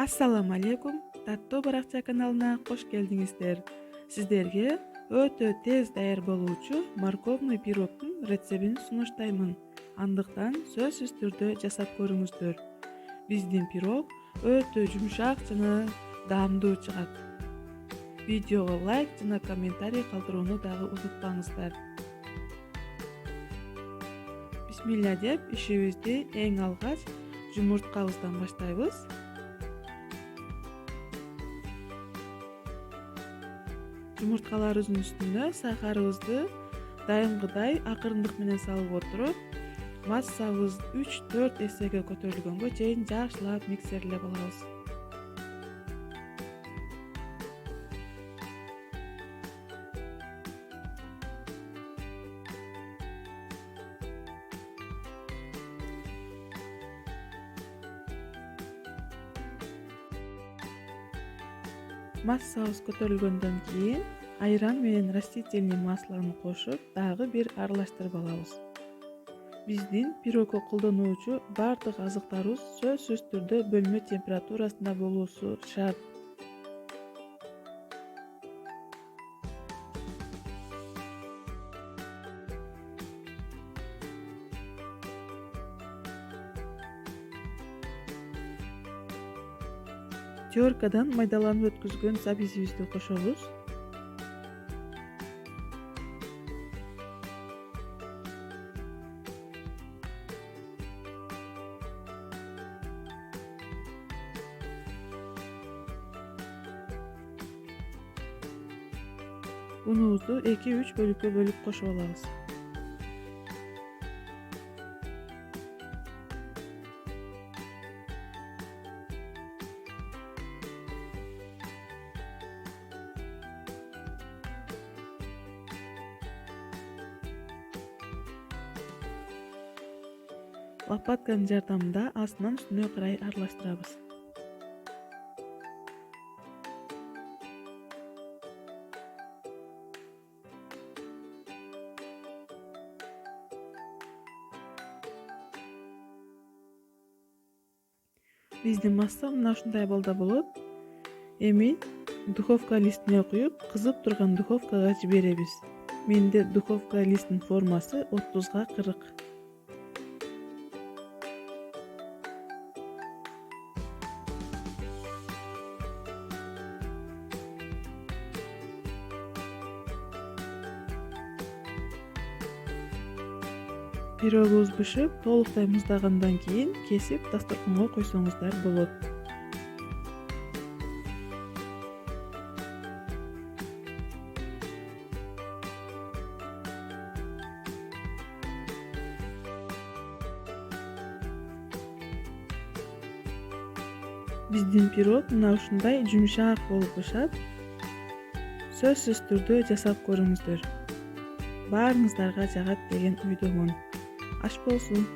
Assalamu alaikum. Tatto Barакча каналына кош келдиңиздер. Сиздерге өтө тез даяр болуучу морковный пирогдун рецептин сунуштаймын. Андыктан сөзсүз түрдө жасап көрүңүздөр. Биздин пирог өтө жумшак жана даамдуу чыгат. Видеого лайк жана комментарий калтырууну дагы унутпаңыздар. Бисмилля деп ишибизди эң алгач жумурткабыздан баштайбыз. Жумурткаларыбыздын үстүнө сахарыбызды дайымкыдай акырындык менен салып отуруп, массабыз 3-4 эсеге көтөрүлгөнгө чейин жакшылап миксерлеп алабыз. Массабыз көтөрүлгөндөн кийин айран менен растительный маслону кошуп, дагы бир аралаштырып алабыз. Биздин пирогго колдонуучу бардык азыктарыбыз сөзсүз түрдө бөлмө температурасында болуусу шарт. Теркадан майдаланып өткүзгөн забизибизди кошобуз. Унубузду 2-3 бөлүккө бөлүп кошуп алабыз. Лопатканын жардамында астынан үстүнө карай аралаштырабыз. Биздин масса мына ушундай болду болот. Эми духовка листине куюп, кызып турган духовкага жиберебиз. Менде духовка листинин формасы 30-40. Пирогубуз бышып, толуктай муздагандан кийин кесип дасторконго койсоңуздар болот. Биздин пирог мына ушундай жумшак болуп бышат. Сөзсүз түрдө жасап көрүңүздөр. Баарыңыздарга жагат деген ойдомун. Аш болсун.